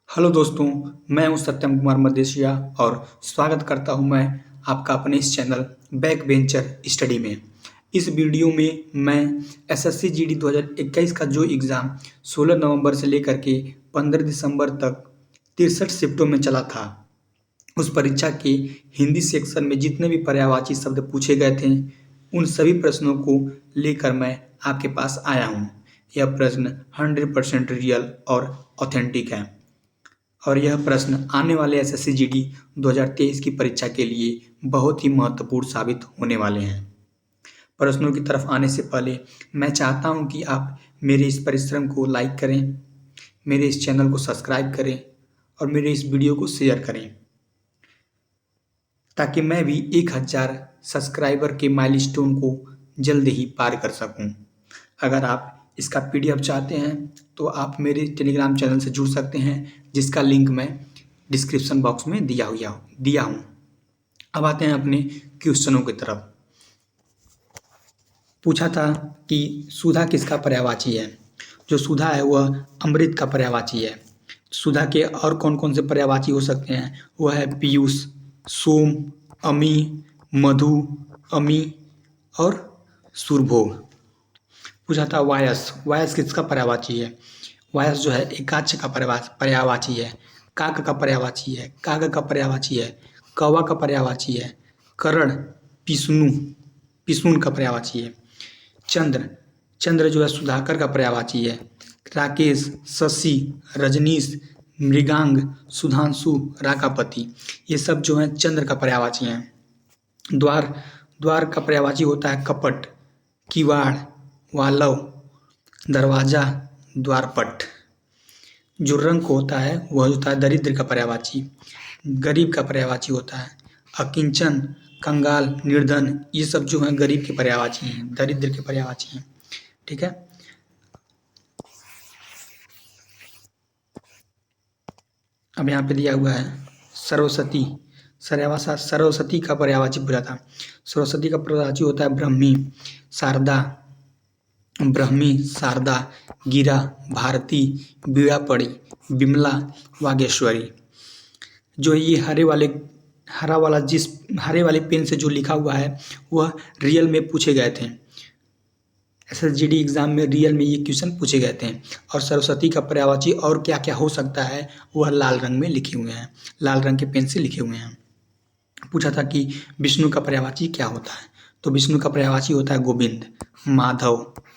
Hello दोस्तों, मैं हूं सत्यम कुमार मदेशिया और स्वागत करता हूं मैं आपका अपने इस चैनल बैक बेंचर स्टडी में। इस वीडियो में मैं एसएससी जीडी 2021 का जो एग्ज़ाम 16 नवंबर से लेकर के 15 दिसंबर तक 63 शिफ्टों में चला था, उस परीक्षा के हिंदी सेक्शन में जितने भी पर्यायवाची शब्द पूछे गए थे, उन सभी प्रश्नों को लेकर मैं आपके पास आया हूँ। यह प्रश्न 100% रियल और ऑथेंटिक है और यह प्रश्न आने वाले एसएससी जीडी 2023 की परीक्षा के लिए बहुत ही महत्वपूर्ण साबित होने वाले हैं। प्रश्नों की तरफ आने से पहले मैं चाहता हूं कि आप मेरे इस परिश्रम को लाइक करें, मेरे इस चैनल को सब्सक्राइब करें और मेरे इस वीडियो को शेयर करें, ताकि मैं भी 1000 सब्सक्राइबर के माइलस्टोन को जल्द ही पार कर सकूं। अगर आप इसका पीडीएफ चाहते हैं तो आप मेरे टेलीग्राम चैनल से जुड़ सकते हैं, जिसका लिंक मैं डिस्क्रिप्शन बॉक्स में दिया हूँ। अब आते हैं अपने क्वेश्चनों की तरफ। पूछा था कि सुधा किसका पर्यायवाची है। जो सुधा है वह अमृत का पर्यायवाची है। सुधा के और कौन कौन से पर्यायवाची हो सकते हैं, वह है पीयूष, सोम, अमी, मधु, अमी और सुरभोग। पूछा था वायस। वायस किसका पर्यायवाची है। वायस जो है एकाक्ष का पर्यायवाची है, काक का पर्यायवाची है, काग का पर्यायवाची है, कौवा का पर्यायवाची है, करण, पिसून का पर्यायवाची है। चंद्र, चंद्र जो है सुधाकर का पर्यायवाची है। राकेश, शशि, रजनीश, मृगांग, सुधांशु, राकापति, ये सब जो है चंद्र का पर्यायवाची हैं। द्वार, द्वार का पर्यायवाची होता है कपट, किवाड़, वालव, दरवाजा, द्वारपट। जो रंग होता है वह होता है दरिद्र का पर्यायवाची। गरीब का पर्यायवाची होता है अकिंचन, कंगाल, निर्धन, ये सब जो हैं गरीब के पर्यायवाची हैं, दरिद्र के पर्यायवाची हैं। ठीक है। अब यहाँ पे दिया हुआ है सरस्वती। सरस्वती का पर्यायवाची पूछा था। सरस्वती का पर्यायवाची होता है ब्रह्मी, शारदा, गिरा, भारती, बीड़ापड़ी, विमला, वागेश्वरी। जो ये हरे वाले पेन से जो लिखा हुआ है वह रियल में पूछे गए थे। एसएसजीडी एग्जाम में रियल में ये क्वेश्चन पूछे गए थे। और सरस्वती का पर्यायवाची और क्या क्या हो सकता है वह लाल रंग में लिखे हुए हैं, लाल रंग के पेन से लिखे हुए हैं। पूछा था कि विष्णु का पर्यायवाची क्या होता है। तो विष्णु का पर्यायवाची होता है गोविंद, माधव,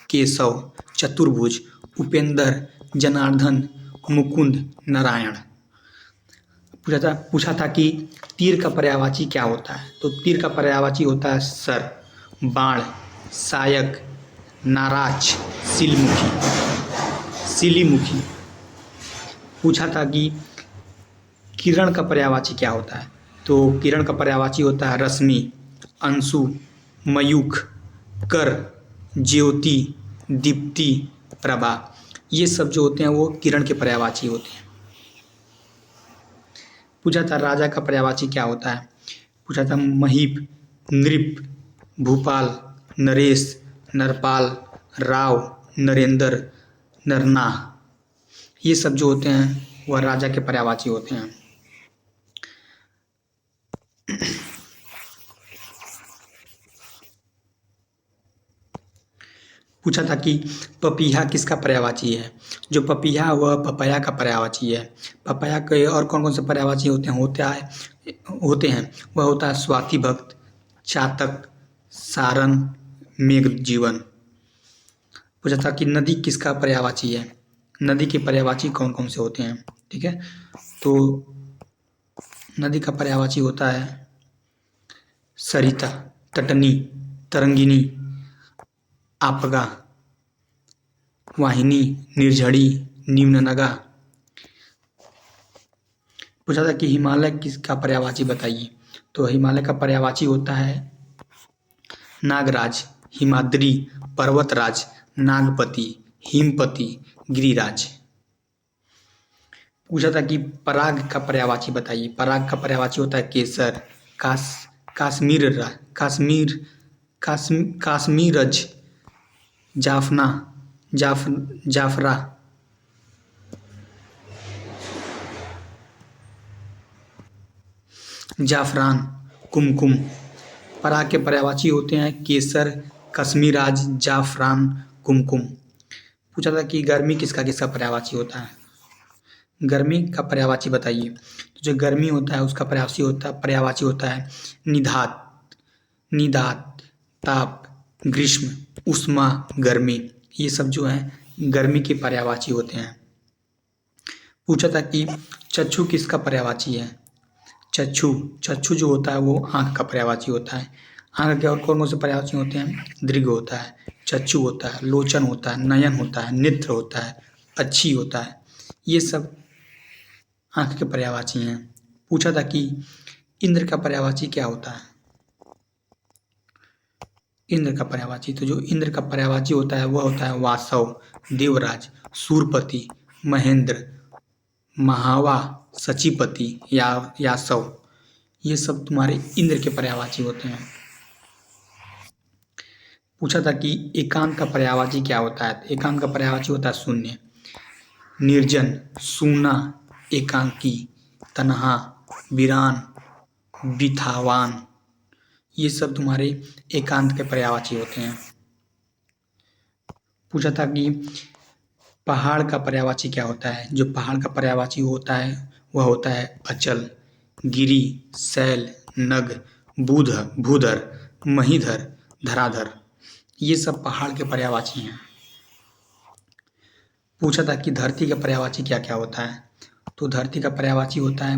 केशव, चतुर्भुज, उपेंद्र, जनार्दन, मुकुंद, नारायण। पूछा था कि तीर का पर्यायवाची क्या होता है। तो तीर का पर्यायवाची होता है सर, बाण, सायक, नाराज, सिलीमुखी। पूछा था कि किरण का पर्यायवाची क्या होता है। तो किरण का पर्यायवाची होता है रश्मि, अंशु, मयूख, कर, ज्योति, दीप्ति, प्रभा। ये सब जो होते हैं वो किरण के पर्यायवाची होते हैं। पूछा था राजा का पर्यायवाची क्या होता है। पूछा था महीप, नृप, भूपाल, नरेश, नरपाल, राव, नरेंद्र, नरना। ये सब जो होते हैं वह राजा के पर्यायवाची होते हैं। पूछा था कि पपीहा किसका पर्यायवाची है। जो पपीहा वह पपाया का पर्यायवाची है। पपाया के और कौन कौन से पर्यायवाची होते हैं वह होता है स्वाति भक्त, चातक, सारन, मेघ जीवन। पूछा था कि नदी किसका पर्यायवाची है। नदी के पर्यायवाची कौन कौन से होते हैं। ठीक है। तो नदी का पर्यायवाची होता है सरिता, तटनी, तरंगिनी, आपगा, वाहिनी, निर्झड़ी, निम्ननगा। पूछा था कि हिमालय किसका पर्यायवाची बताइए। तो हिमालय का पर्यायवाची होता है नागराज, हिमाद्री, पर्वतराज, नागपति, हिमपति, गिरिराज। पूछा था कि पराग का पर्यायवाची बताइए। पराग का पर्यायवाची होता है केसर, काश्मीरज, जाफरा। जाफरान, कुमकुम। पराग के पर्यायवाची होते हैं केसर, कश्मीराज, जाफरान, कुमकुम। पूछा था कि गर्मी किसका किसका पर्यायवाची होता है। गर्मी का पर्यायवाची बताइए। तो जो गर्मी होता है उसका पर्यायवाची होता है निधात, निदात, ताप, ग्रीष्म, उष्मा, गर्मी। ये सब जो है गर्मी के पर्यायवाची होते हैं। पूछा था कि चक्षु किसका पर्यायवाची है। चक्षु, चक्षु जो होता है वो आँख का पर्यायवाची होता है। आँख के और कौन कौन से पर्यायवाची होते हैं। दृघ होता है, चक्षु होता है, लोचन होता है, नयन होता है, नेत्र होता है, अच्छी होता है। ये सब आँख के पर्यायवाची हैं। पूछा था कि इंद्र का पर्यायवाची क्या होता है। इंद्र का पर्यायवाची, तो जो इंद्र का पर्यायवाची होता है वह होता है वासव, देवराज, सूरपति, महेंद्र, महावा, सचिपति, यासव। ये सब तुम्हारे इंद्र के पर्यायवाची होते हैं। पूछा था कि एकांत का पर्यायवाची क्या होता है। एकांत का पर्यायवाची होता है शून्य, निर्जन, सूना, एकांकी, तन्हा, वीरान, बिथावान। ये सब तुम्हारे एकांत के पर्यायवाची होते हैं। पूछा था कि पहाड़ का पर्यायवाची क्या होता है। जो पहाड़ का पर्यायवाची होता है वह होता है अचल, गिरि, शैल, नग, भूधर, महीधर, धराधर। ये सब पहाड़ के पर्यायवाची हैं। पूछा था कि धरती का पर्यायवाची क्या क्या होता है। तो धरती का पर्यायवाची होता है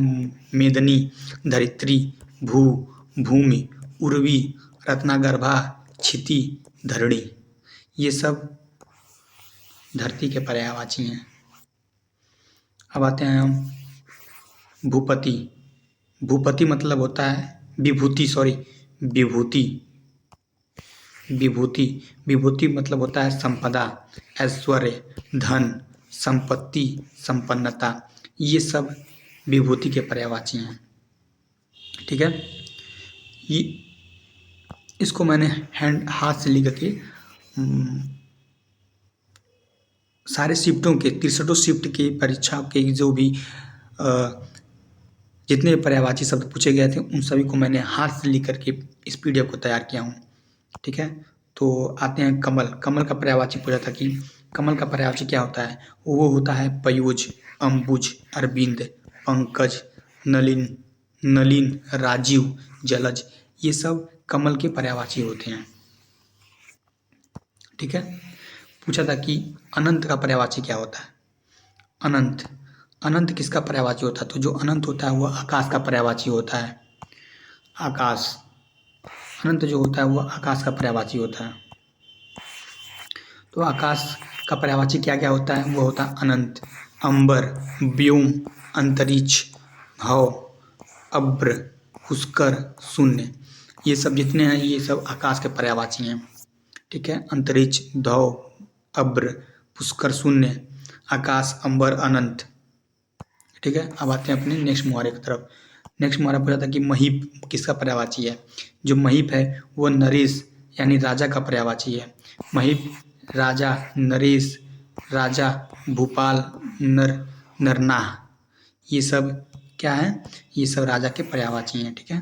मेदनी, धरित्री, भूमि, उर्वी, रत्नागर्भा, क्षिति, धरणी। ये सब धरती के पर्यायवाची हैं। अब आते हैं हम भूपति। भूपति मतलब होता है विभूति, विभूति। विभूति, विभूति मतलब होता है संपदा, ऐश्वर्य, धन, संपत्ति, संपन्नता। ये सब विभूति के पर्यायवाची हैं। ठीक है, ये इसको मैंने हाथ से लिख के सारे शिफ्टों के 63 शिफ्ट के परीक्षा के जो भी जितने पर्यायवाची शब्द पूछे गए थे उन सभी को मैंने हाथ से लिख करके इस पीडीएफ को तैयार किया हूँ। ठीक है, तो आते हैं कमल। कमल का पर्यायवाची पूछा था कि कमल का पर्यायवाची क्या होता है। वो होता है पयोज, अम्बुज, अरविंद, पंकज, नलिन, राजीव, जलज। ये सब कमल के पर्यायवाची होते हैं। ठीक है, पूछा था कि अनंत का पर्यायवाची क्या होता है। अनंत, अनंत किसका पर्यायवाची होता है। तो जो अनंत होता है वह आकाश का पर्यायवाची होता है। आकाश, अनंत जो होता है वह आकाश का पर्यायवाची होता है। तो आकाश का पर्यायवाची क्या क्या होता है। वह होता है अनंत, अंबर, व्योम, अंतरिक्ष, हव, अब्र, पुष्कर, शून्य। ये सब जितने हैं ये सब आकाश के पर्यायवाची हैं। ठीक है, अंतरिक्ष, धव, अब्र, पुष्कर, शून्य, आकाश, अंबर, अनंत। ठीक है, अब आते हैं अपने नेक्स्ट मुहावरे की तरफ। नेक्स्ट मुहावरा पूछा था कि महीप किसका पर्यायवाची है। जो महीप है वो नरेश यानी राजा का पर्यायवाची है। महीप राजा, नरेश राजा, भूपाल, नरनाह। ये सब क्या है, ये सब राजा के पर्यायवाची हैं। ठीक है,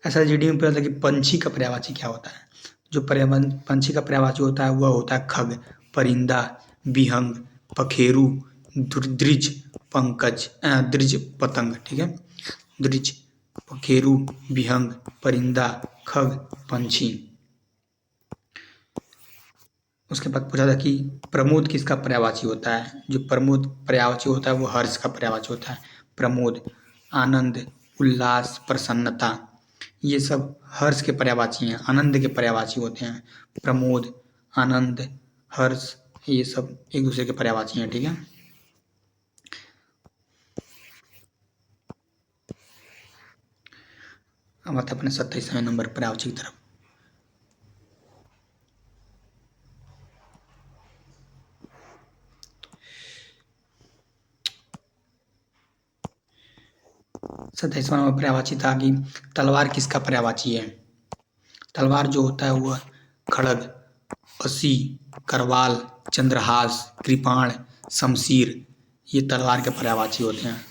ऐसा जीडी में पूछा था कि पंछी का पर्यायवाची क्या होता है। जो पंछी का पर्यायवाची होता है वह होता है खग, परिंदा, विहंग, पखेरु, द्विज, द्विज पतंग। ठीक है, द्विज, पखेरु, विहंग, परिंदा, खग, पंछी। उसके बाद पूछा था कि प्रमोद किसका पर्यायवाची होता है। जो प्रमोद पर्यायवाची होता है वो हर्ष का पर्यायवाची होता है। प्रमोद, आनंद, उल्लास, प्रसन्नता। ये सब हर्ष के पर्यायवाची हैं, आनंद के पर्यायवाची होते हैं। प्रमोद, आनंद, हर्ष, ये सब एक दूसरे के पर्यायवाची हैं। ठीक है, अब आते अपने 27वें नंबर पर्यायवाची की तरफ। सत्ताईसवां नंबर पर्यायवाची था कि तलवार किसका पर्यायवाची है। तलवार जो होता है वह खड़ग, असी, करवाल, चंद्रहास, कृपाण, शमशीर। ये तलवार के पर्यायवाची होते हैं।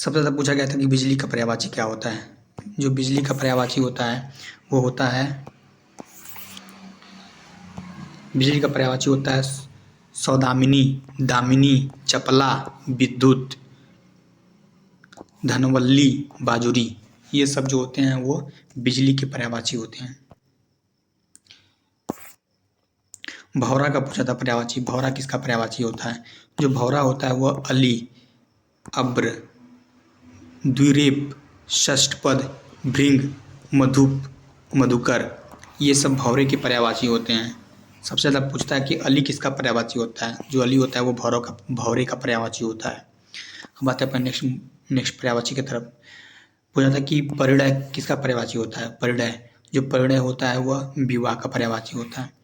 सबसे ज़्यादा पूछा गया था कि बिजली का पर्यायवाची क्या होता है। जो बिजली का पर्यायवाची होता है वो होता है, बिजली का पर्यायवाची होता है सौदामिनी, दामिनी, चपला, विद्युत, धनवल्ली, बाजुरी। ये सब जो होते हैं वो बिजली के पर्यायवाची होते हैं। भौरा का पूछा था पर्यायवाची। भौरा किसका पर्यायवाची होता है। जो भौरा होता है वह अली, अब्र, द्विरेफ, षष्ठपद, भृंग, मधुप, मधुकर, ये सब भौरे के पर्यायवाची होते हैं। सबसे ज़्यादा पूछता है कि अली किसका पर्यायवाची होता है। जो अली होता है वो भौरे का पर्यायवाची होता है। अब आते हैं अपने नेक्स्ट पर्यायवाची की तरफ। पूछा था कि परिणय किसका पर्यायवाची होता है। परिणय, जो परिणय होता है वह विवाह का पर्यायवाची होता है।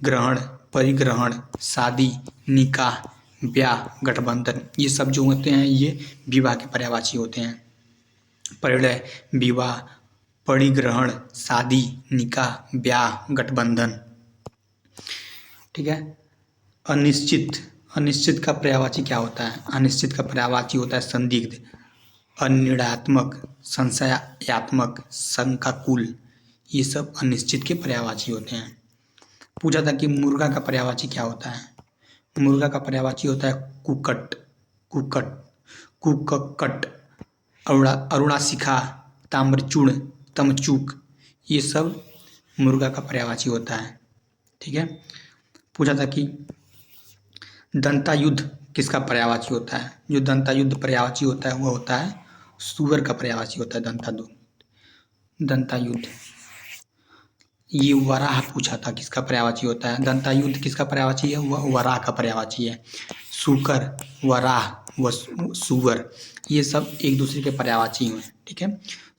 ग्रहण, परिग्रहण, शादी, निकाह, ब्याह, गठबंधन, ये सब जो होते हैं ये विवाह के पर्यायवाची होते हैं। परिणय, विवाह, परिग्रहण, शादी, निकाह, ब्याह, गठबंधन। ठीक है। अनिश्चित, अनिश्चित का पर्यायवाची क्या होता है। अनिश्चित का पर्यायवाची होता है संदिग्ध, अनिर्णयात्मक, संशयात्मक, शंकाकुल, ये सब अनिश्चित के पर्यायवाची होते हैं। पूछा था कि मुर्गा का पर्यायवाची क्या होता है। मुर्गा का पर्यायवाची होता है कुकट, कुकट, कुककट, अरुणाशिखा, ताम्रचूर्ण, तमचूक, ये सब मुर्गा का पर्यायवाची होता है। ठीक है। पूछा था कि दंतायुद्ध किसका पर्यायवाची होता है। जो दंतायुद्ध पर्यायवाची होता है वो होता है सूअर का पर्यायवाची होता है दंतायुद्ध। ये वराह पूछा था किसका पर्यायवाची होता है। दंतायुद्ध किसका पर्यायवाची है, वह वराह का पर्यायवाची है। सूकर, वराह व सूअर, ये सब एक दूसरे के पर्यायवाची हैं। ठीक है।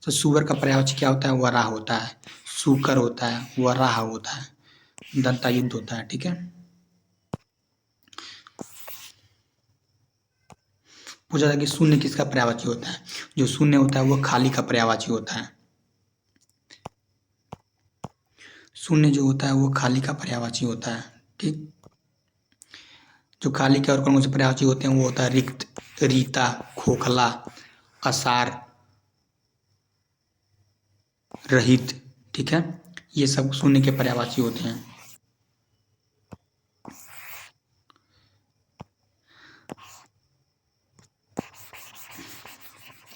तो सूअर का पर्यायवाची क्या होता है, वराह होता है। सूकर होता है, वराह होता है, दंतायुद्ध होता है। ठीक है। पूछा था कि शून्य किसका पर्यायवाची होता है। जो शून्य होता है वह खाली का पर्यायवाची होता है। शून्य जो होता है वो खाली का पर्यायवाची होता है। ठीक। जो खाली के और कौन से पर्यायवाची होते हैं वो होता है रिक्त, रीता, खोखला, असार, रहित। ठीक है। ये सब शून्य के पर्यायवाची होते हैं।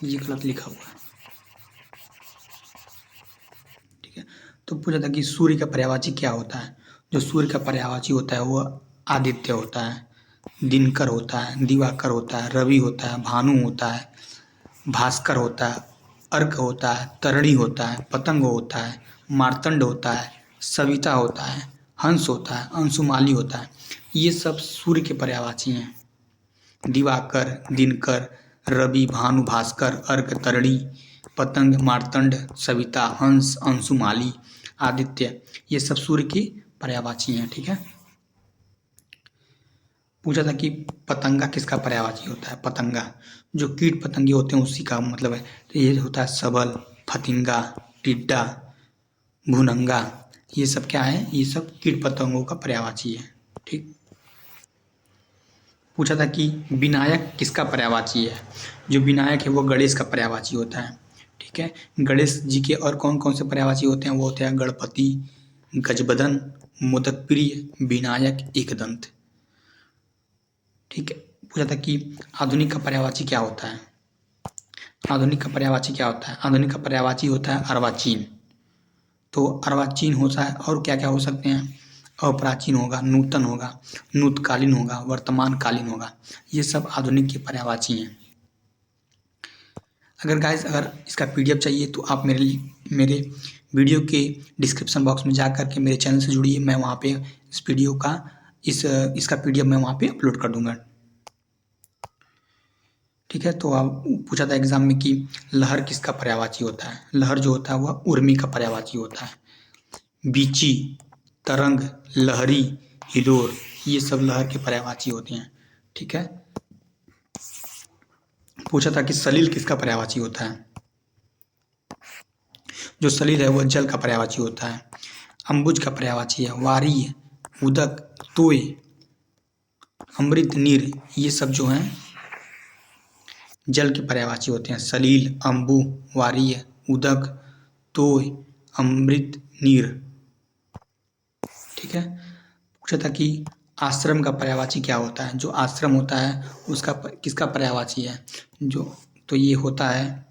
ये गलत लिखा हुआ है। ठीक है। तो पूछा था कि सूर्य का पर्यायवाची क्या होता है। जो सूर्य का पर्यायवाची होता है वह आदित्य होता है, दिनकर होता है, दिवाकर होता है, रवि होता है, भानु होता है, भास्कर होता है, अर्क होता है, तरणी होता है, पतंग होता है, मार्तंड होता है, सविता होता है, हंस होता है, अंशुमाली होता है। ये सब सूर्य के पर्यायवाची हैं। दिवाकर, दिनकर, रवि, भानु, भास्कर, अर्क, तरणी, पतंग, मार्तंड, सविता, हंस, अंशुमाली, आदित्य, ये सब सूर्य के पर्यायवाची हैं। ठीक है। पूछा था कि पतंगा किसका पर्यायवाची होता है। पतंगा, जो कीट पतंगे होते हैं उसी का मतलब है। तो ये होता है सबल, फतिंगा, टिड्डा, भुनंगा, ये सब क्या है, ये सब कीट पतंगों का पर्यायवाची है। ठीक। पूछा था कि विनायक किसका पर्यायवाची है। जो विनायक है वो गणेश का पर्यायवाची होता है। ठीक है। गणेश जी के और कौन कौन से पर्यायवाची होते हैं, वो होते हैं गणपति, गजबदन, मोदक प्रिय, विनायक, एकदंत। ठीक है। पूछा था कि आधुनिक का पर्यायवाची क्या होता है। आधुनिक का पर्यायवाची क्या होता है। आधुनिक का पर्यायवाची होता है अर्वाचीन। तो अर्वाचीन होता है और क्या क्या हो सकते हैं, अप्राचीन होगा, नूतन होगा, नूतकालीन होगा, वर्तमान कालीन होगा, ये सब आधुनिक के पर्यायवाची हैं। अगर इसका पीडीएफ चाहिए तो आप मेरे वीडियो के डिस्क्रिप्शन बॉक्स में जा करके मेरे चैनल से जुड़िए। मैं वहाँ पे इस वीडियो का इसका पीडीएफ मैं वहाँ पे अपलोड कर दूंगा। ठीक है। तो आप पूछा था एग्जाम में कि लहर किसका पर्यायवाची होता है। लहर जो होता है वह उर्मी का पर्यायवाची होता है। बीची, तरंग, लहरी, हिलोर, ये सब लहर के पर्यायवाची होते हैं। ठीक है। पूछा था कि सलिल किसका पर्यायवाची होता है। जो सलिल है वह जल का पर्यायवाची होता है। अम्बुज का पर्यायवाची है वारी, उदक, तोय, अमृत, नीर, ये सब जो हैं जल के पर्यायवाची होते हैं सलील, अम्बु, वारिय, उदक, तोय, अमृत, नीर। ठीक है। पूछा था कि आश्रम का पर्यायवाची क्या होता है। जो आश्रम होता है उसका किसका पर्यायवाची है। तो ये होता है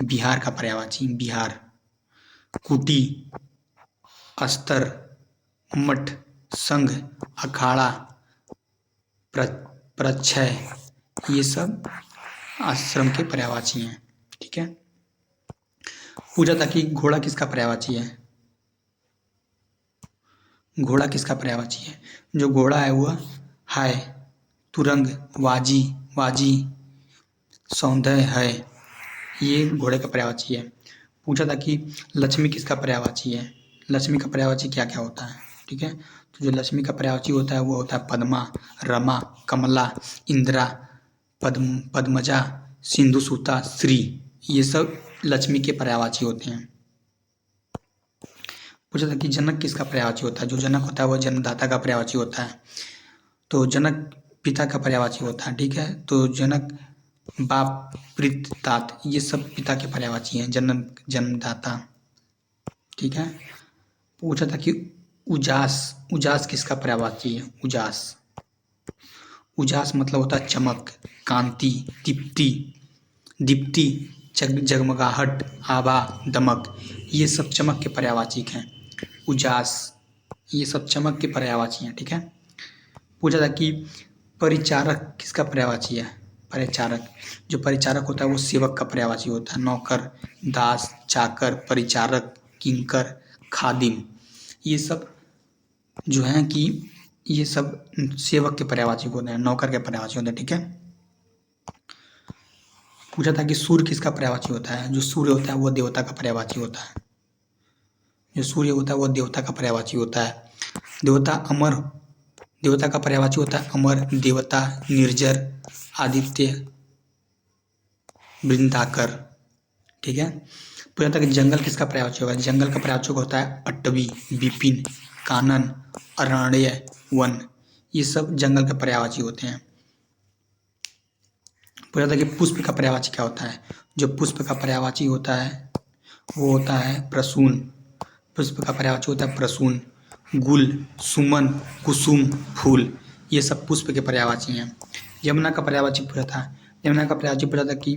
बिहार का पर्यायवाची। बिहार। कुटी, अस्तर, मठ, संघ, अखाड़ा, प्रच्छय, ये सब आश्रम के पर्यायवाची हैं। ठीक है। पूछा था कि घोड़ा किसका पर्यायवाची है। घोड़ा किसका पर्यायवाची है। जो घोड़ा है वह है तुरंग, वाजी, वाजी, सौंदर्य है, ये घोड़े का पर्यायवाची है। पूछा था कि लक्ष्मी किसका पर्यायवाची है। लक्ष्मी का पर्यायवाची क्या क्या होता है। ठीक है। तो जो लक्ष्मी का पर्यायवाची होता है वो होता है पद्मा, रमा, कमला, इंदिरा, पद्मजा, सिंधुसूता, श्री, ये सब लक्ष्मी के पर्यायवाची होते हैं। पूछा था कि जनक किसका पर्यायवाची होता है। जो जनक होता है वह जन्मदाता का पर्यायवाची होता है। तो जनक पिता का पर्यायवाची होता है। ठीक है। तो जनक, बाप, पितृ, तात, ये सब पिता के पर्यायवाची हैं। जन्मदाता। ठीक है। पूछा था कि उजास, उजास किसका पर्यायवाची है। उजास, उजास मतलब होता है चमक, कांति, दीप्ति, दीप्ति, जगमगाहट, आभा, दमक, ये सब चमक के पर्यायवाची हैं। उजास, ये सब चमक के पर्यायवाची हैं। ठीक है। पूछा था कि परिचारक किसका पर्यायवाची है। परिचारक, जो परिचारक होता है वो सेवक का पर्यायवाची होता है। नौकर, दास, चाकर, परिचारक, किंकर, खादिम, ये सब जो हैं कि ये सब सेवक के पर्यायवाची होते हैं, नौकर के पर्यायवाची होते हैं। ठीक है। पूछा था कि सूर्य किसका पर्यायवाची होता है। जो सूर्य होता है वो देवता का पर्यायवाची होता है। जो सूर्य होता है वो देवता का पर्यायवाची होता है। देवता अमर, देवता का पर्यायवाची होता है अमर, देवता, निर्जर, आदित्य, वृंदाकर। ठीक है। पूछा था कि जंगल किसका पर्यायवाची होगा। जंगल का पर्यायवाची होता है अटवी, विपिन, कानन, अरण्य, वन, ये सब जंगल के पर्यायवाची होते हैं। पूछा था कि पुष्प का पर्यायवाची क्या होता है। जो पुष्प का पर्यायवाची होता है वो होता है प्रसून। पुष्प का पर्यायवाची होता है प्रसून। गुल, सुमन, कुसुम, फूल, ये सब पुष्प के पर्यायवाची हैं। यमुना का पर्यायवाची पूछा था। यमुना का पर्यायवाची पूछा था कि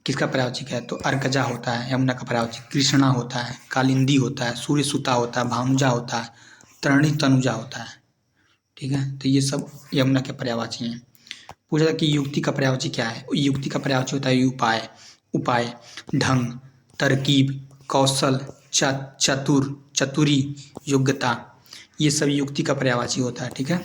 किसका पर्यायवाची है। तो अर्कजा होता है यमुना का पर्यायवाची। कृष्णा होता है, कालिंदी होता है, सूर्यसुता होता है, भानुजा होता है, तरणि तनुजा होता है। ठीक है। तो ये सब यमुना के पर्यायवाची हैं। पूछा था कि युक्ति का पर्यायवाची क्या है। युक्ति का पर्यायवाची होता है उपाय, उपाय, ढंग, तरकीब, कौशल, चतुर, चतुरी, योग्यता, ये सब युक्ति का पर्यायवाची होता है। ठीक है।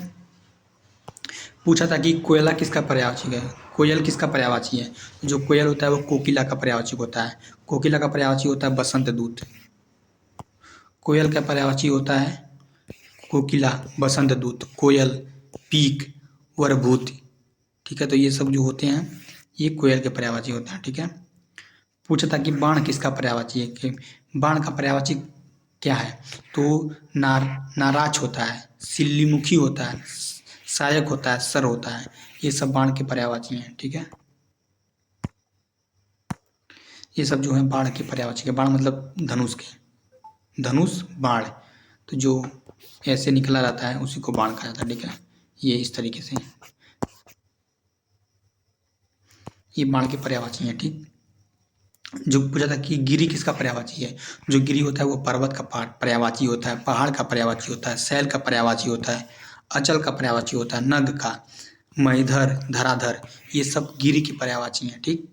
पूछा था कि कोयला किसका पर्यायवाची है। कोयल किसका पर्यायवाची है। जो कोयल होता है वो कोकिला का पर्यायवाची होता है। कोकिला का पर्यायवाची होता है बसंत दूत। कोयल का पर्यायवाची होता है कोकिला, बसंत दूत, कोयल, पीक, वरभूत। ठीक है। तो ये सब जो होते हैं ये कोयल के पर्यायवाची होते हैं। ठीक है। पूछा था कि बाण किसका पर्यायवाची है। कि बाण का पर्यायवाची क्या है। तो नाराज होता है, सिल्लीमुखी होता है, सहायक होता है, सर होता है, ये सब बाण के पर्यायवाची हैं। ठीक है। ये सब जो है बाण के पर्यायवाची है। बाण मतलब धनुष के, धनुष, बाण, तो जो ऐसे निकला रहता है उसी को बाण कहा जाता है। ठीक है। ये इस तरीके से ये बाण के पर्यायवाची हैं। ठीक। जो पूछा था कि गिरी किसका पर्यायवाची है। जो गिरी होता है वो पर्वत का पर्यायवाची होता है, पहाड़ का पर्यायवाची होता है, शैल का पर्यायवाची होता है, अचल का पर्यायवाची होता है, नग का, महीधर, धराधर, ये सब गिरी की पर्यायवाची हैं। ठीक।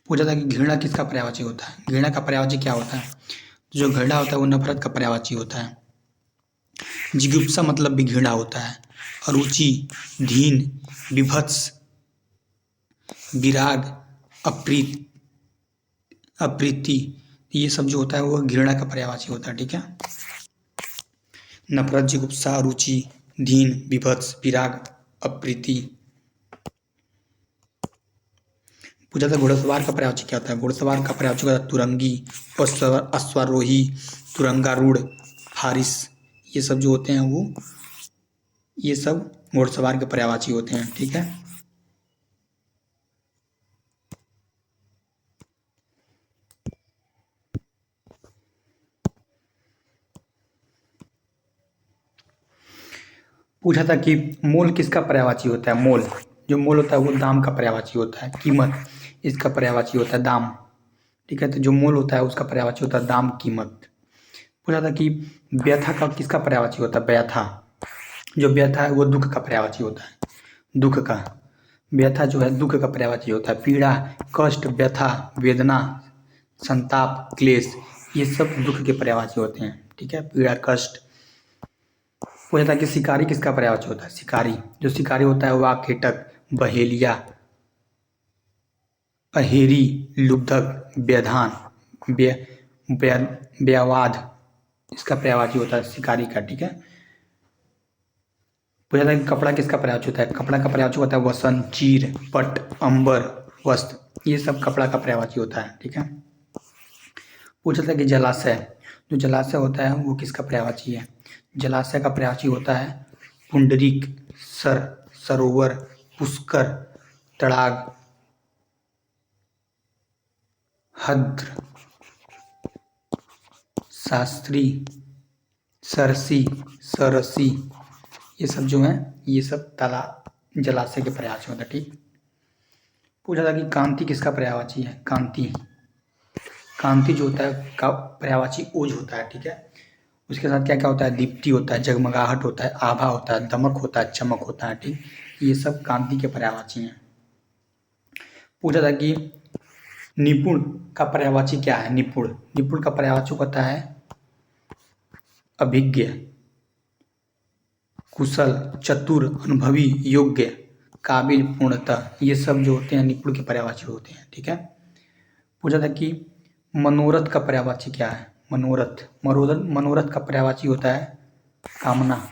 पूछा था कि घृणा किसका पर्यायवाची होता है। घृणा का पर्यायवाची क्या होता है। जो घृणा होता है वो नफरत का पर्यायवाची होता है। जिगुप्सा मतलब भी घृणा होता है। अरुचि, धीन, विभत्स, विराग, अप्रीति, ये सब जो होता है वो घृणा का पर्यायवाची होता है। ठीक है। नफरत, जिगुप्सा, रुचि, धीन, विभत्स, विराग, अप्रीति। पूछा था घुड़सवार का पर्यायवाची क्या होता है। घुड़सवार का पर्यायवाची होता है तुरंगी, अश्वारोही, तुरंगारूढ़, फारिस। ये सब जो होते हैं वो ये सब घुड़सवार के पर्यायवाची होते हैं। ठीक है। पूछा था कि मोल किसका पर्यायवाची होता है। मोल, जो मोल होता है वो दाम का पर्यायवाची होता है। कीमत, इसका पर्यायवाची होता है दाम। ठीक है। तो जो मोल होता है उसका पर्यायवाची होता है दाम, कीमत। पूछा था कि व्यथा का किसका पर्यायवाची होता है। व्यथा, जो व्यथा है वो दुख का पर्यायवाची होता है। दुख का, व्यथा जो है दुख का पर्यायवाची होता है। पीड़ा, कष्ट, व्यथा, वेदना, संताप, क्लेश, ये सब दुख के पर्यायवाची होते हैं। ठीक है। पीड़ा, कष्ट। पूछा था कि शिकारी किसका पर्यायवाची होता है। शिकारी, जो शिकारी होता है वह कीटक, बहेलिया, अहेरी, लुब्धक, व्यधान, व्यावाद, इसका पर्यायवाची होता है शिकारी का। ठीक है। पूछा था कि कपड़ा किसका पर्यायवाची होता है। कपड़ा का पर्यायवाची होता है वसन, चीर, पट, अंबर, वस्त्र। ये सब कपड़ा का पर्यायवाची होता है। ठीक है। पूछा था कि जलाशय, जो जलाशय होता है वो किसका पर्यायवाची है। जलाशय का पर्यायवाची होता है पुंडरीक, सरोवर, पुष्कर, तड़ाग, हद्र, शास्त्री, सरसी, सरसी। ये सब जो है ये सब तालाब जलाशय के पर्यायवाची होता है। ठीक। पूछा था कि कांति किसका पर्यायवाची है। कांति, कांति जो होता है का पर्यायवाची ओज होता है। ठीक है। उसके साथ क्या क्या होता है। दीप्ति होता है, जगमगाहट होता है, आभा होता है, दमक होता है, चमक होता है। ठीक। ये सब कांति के पर्यायवाची हैं। पूछा था कि निपुण का पर्यायवाची क्या है। निपुण, निपुण का पर्यायवाची होता है अभिज्ञ, कुशल, चतुर, अनुभवी, योग्य, काबिल, पूर्णतः। ये सब जो होते हैं निपुण के पर्यायवाची होते हैं। ठीक है। पूछा था कि मनोरथ का पर्यायवाची क्या है। मनोरथ, मनोरथ का पर्यायवाची होता है कामना,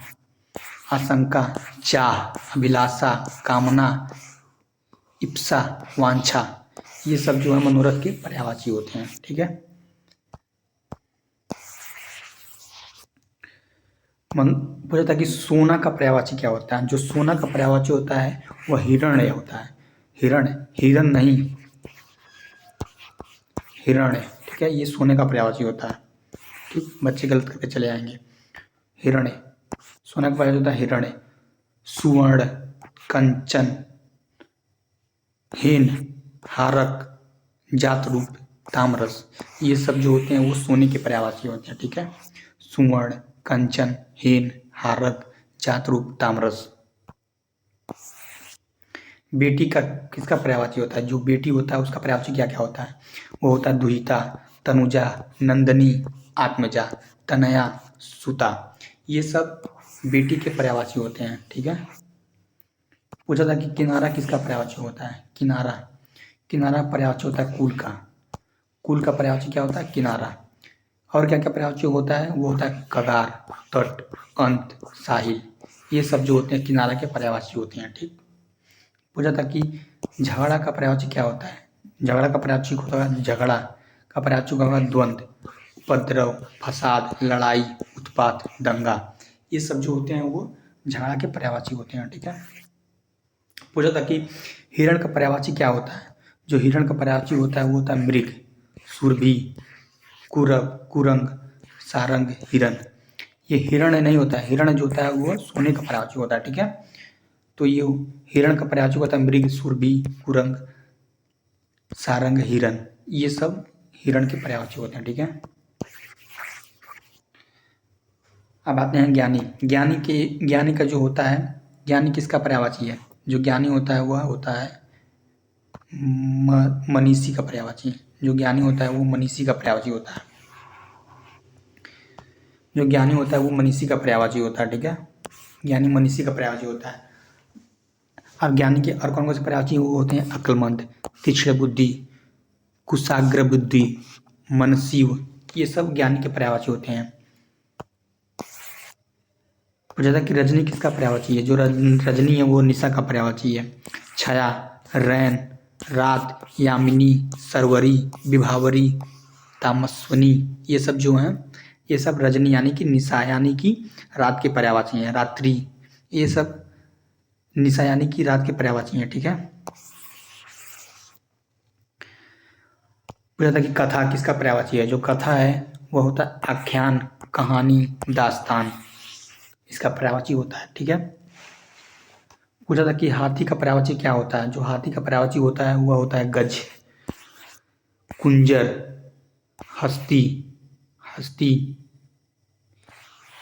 आशंका, चाह, अभिलाषा, कामना, इप्सा, वांछा। ये सब जो है मनोरथ के पर्यायवाची होते हैं। ठीक है। पूछा था कि सोना का पर्यायवाची क्या होता है। जो सोना का पर्यायवाची होता है वह हिरण्य होता है। हिरण्य, हिरण नहीं, हिरण्य। ठीक है। ये सोने का पर्यायवाची होता है। ठीक। बच्चे गलत करके चले आएंगे। हिरण्य, सोना का पर्यायवाची होता है हिरण्य। सुवर्ण, कंचन, हेन, हारक, जातरूप, ताम्रस। ये सब जो होते हैं वो सोने के पर्यायवाची होते हैं। ठीक है। सुवर्ण, कंचन, हेन, हारक, जातरूप, ताम्रस। बेटी का किसका पर्यायवाची होता है। जो बेटी होता है उसका पर्यायवाची क्या क्या होता है। वो होता है दुहिता, तनुजा, नंदनी, आत्मजा, तनया, सुता। ये सब बेटी के पर्यायवाची होते हैं। ठीक है। पूछा था कि किनारा किसका पर्यायवाची होता है। किनारा, किनारा पर्यायवाची होता है कुल का। कुल का पर्यायवाची क्या होता है। किनारा। और क्या क्या पर्यायवाची होता है। वो होता है कगार, तट, अंत, साहिल। ये सब जो होते हैं किनारा के पर्यायवाची होते हैं। ठीक। पूछा था कि झगड़ा का पर्यायवाची क्या होता है। झगड़ा का पर्यायवाची होता है झगड़ा का पर्यायवाची होगा द्वंद्व, उपद्रव, फसाद, लड़ाई, उत्पात, दंगा। ये सब जो होते हैं वो झगड़ा के पर्यायवाची होते हैं। ठीक है। पूछा था कि हिरण का पर्यायवाची क्या होता है। जो हिरण का पर्यायवाची होता है वो होता है मृग, सुरभि, कुरब, कुरंग, सारंग, हिरण। ये हिरण नहीं होता है। हिरण जो होता है वो सोने का पर्यायवाची होता है। ठीक है। तो ये हिरण का पर्यायवाची होता है मृग, सुरभि, कुरंग, सारंग, हिरण। ये सब हिरण के पर्यायवाची होते हैं। ठीक है। अब आते हैं ज्ञानी। ज्ञानी का जो होता है, ज्ञानी किसका पर्यायवाची है। जो ज्ञानी होता है वह होता है मनीषी का पर्यायवाची। जो ज्ञानी होता है वो मनीषी का पर्यायवाची होता है। जो ज्ञानी होता है वो मनीषी का पर्यायवाची होता है। ठीक है। ज्ञानी मनीषी का पर्यायवाची होता है। अब ज्ञानी के और कौन कौन से पर्यायवाची वो होते हैं। अक्लमंद, तीक्ष्ण बुद्धि, कुशाग्र बुद्धि, मनसीव। ये सब ज्ञानी के पर्यायवाची होते हैं। पूछा था कि रजनी किसका पर्यायवाची है। जो रजनी है वो निशा का पर्यायवाची है। छाया, रैन, रात, यामिनी, सरवरी, विभावरी, तामस्विनी, ये सब जो हैं ये सब रजनी यानी कि निशा यानी कि रात के पर्यायवाची हैं। रात्रि, ये सब निशा यानी कि रात के पर्यायवाची हैं। ठीक है। पूछा था कि कथा किसका पर्यायवाची है। जो कथा है वह होता है आख्यान, कहानी, दास्तान, इसका पर्यायवाची होता है। ठीक है। पूछा था कि हाथी का पर्यायवाची क्या होता है। जो हाथी का पर्यायवाची होता है वह होता है गज, कुंजर, हस्ती, हस्ती,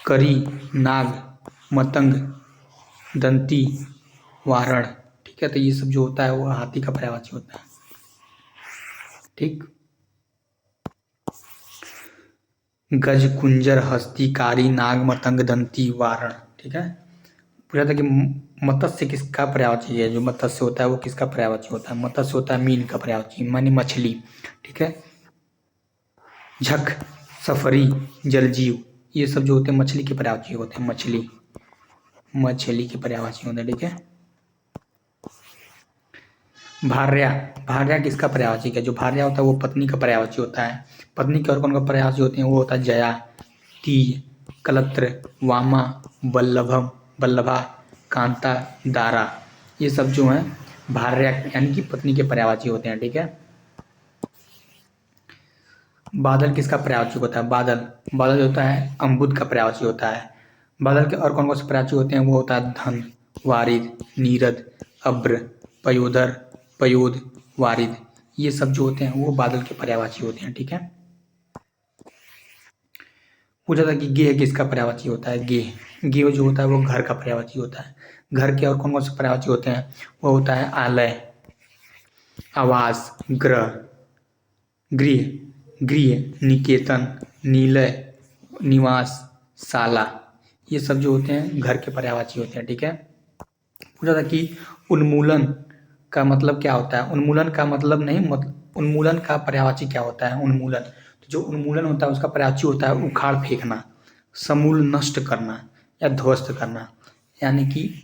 करी, नाग, मतंग, दंती, वारण। ठीक है। तो ये सब जो होता है वह हाथी का पर्यायवाची होता है। ठीक। गज, कुंजर, हस्ती, कारी, नाग, मतंग, दंती, वारण। ठीक है। पूछा था कि मत्स्य किसका पर्यायवाची है। जो मत्स्य होता है वो किसका पर्यायवाची होता है। मत्स्य होता है मीन का पर्यायवाची, मानी मछली। ठीक है। झक, सफरी, जलजीव, ये सब जो होते हैं मछली के पर्यायवाची होते हैं। मछली, मछली के पर्यायवाची होते हैं। ठीक है। भार्या, भार्या किसका पर्यायवाची है। जो भार्या होता है वो पत्नी का पर्यायवाची होता है। पत्नी के और कौन का पर्यायवाची होते हैं। वो होता है जया, तीय, कलत्र, वामा, बल्लभम, बल्लभा, कांता, दारा, ये सब जो हैं भार्या यानी कि पत्नी के पर्यायवाची होते हैं। ठीक है। बादल किसका पर्यायवाची होता है। बादल, बादल होता है अम्बुद का पर्यायवाची होता है। बादल के और कौन कौन से पर्यायवाची होते हैं। वो होता है धन, वारिद, नीरद, अब्र, पयोधर, पयोद, वारिद, ये सब जो होते हैं वो बादल के पर्यायवाची होते हैं। ठीक है। पूछा था कि गेह किसका पर्यायवाची होता है। गेह, गेह जो होता है वो घर का पर्यायवाची होता है। घर के और कौन कौन से पर्यायवाची होते हैं। वो होता है आलय, आवास, ग्रह, गृह, गृह, निकेतन, निलय, निवास, शाला, ये सब जो होते हैं घर के पर्यायवाची होते हैं। ठीक है। पूछा था कि उन्मूलन का मतलब क्या होता है। उन्मूलन का मतलब नहीं, उन्मूलन का पर्यायवाची क्या होता है। उन्मूलन, तो जो उन्मूलन होता है उसका पर्यायवाची होता है उखाड़ फेंकना, समूल नष्ट करना या ध्वस्त करना। यानी कि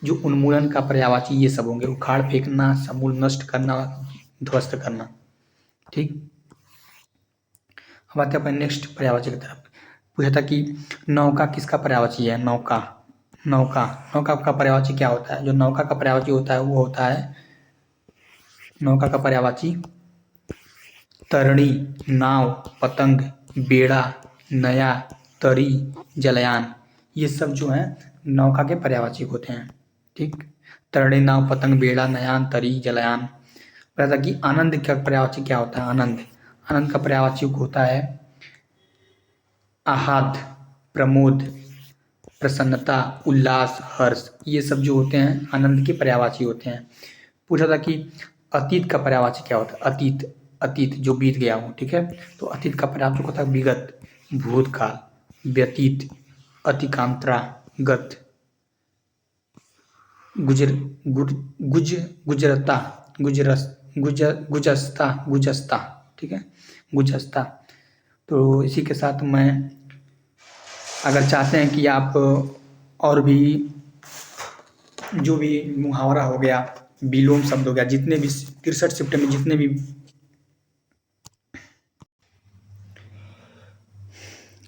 जो उन्मूलन का पर्यायवाची ये सब होंगे, उखाड़ फेंकना, समूल नष्ट करना, ध्वस्त करना। ठीक। अब आते हैं अपने नेक्स्ट पर्यायवाची की तरफ। पूछा था कि नौका किसका पर्यायवाची है। नौका, नौका, नौका का पर्यायवाची क्या होता है। जो नौका का पर्यायवाची होता है वो होता है, नौका का पर्यायवाची तरणी, नाव, पतंग, बेड़ा, नया, तरी, जलयान, ये सब जो हैं नौका के पर्यायवाची होते हैं। ठीक। तरणी, नाव, पतंग, बेड़ा, नयान, तरी, जलयान। पता कि आनंद का पर्यायवाची क्या होता है। आनंद, आनंद का पर्यायवाची होता है आहत, प्रमोद, प्रसन्नता, उल्लास, हर्ष, ये सब जो होते हैं आनंद के पर्यायवाची होते हैं। पूछा था कि अतीत का पर्यायवाची क्या होता है। अतीत, अतीत जो बीत गया हो। ठीक है। तो अतीत का पर्यायवाची होता है विगत, भूतकाल, व्यतीत, अतिकांत्रा, गत, गुजर, गुजरता, गुजस्ता, गुजस्ता। ठीक है। गुजस्ता। तो इसी के साथ मैं, अगर चाहते हैं कि आप और भी जो भी मुहावरा हो गया, विलोम शब्द हो गया, जितने भी 63 शिफ्ट में जितने भी,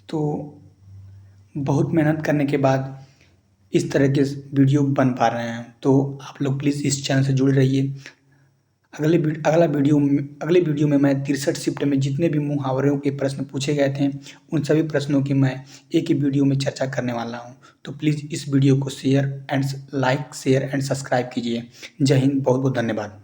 तो बहुत मेहनत करने के बाद इस तरह के वीडियो बन पा रहे हैं। तो आप लोग प्लीज़ इस चैनल से जुड़े रहिए। अगले वीडियो में मैं 63 शिफ्ट में जितने भी मुहावरों के प्रश्न पूछे गए थे उन सभी प्रश्नों की मैं एक ही वीडियो में चर्चा करने वाला हूं। तो प्लीज़ इस वीडियो को share and like, share and subscribe कीजिए। जय हिंद, बहुत बहुत धन्यवाद।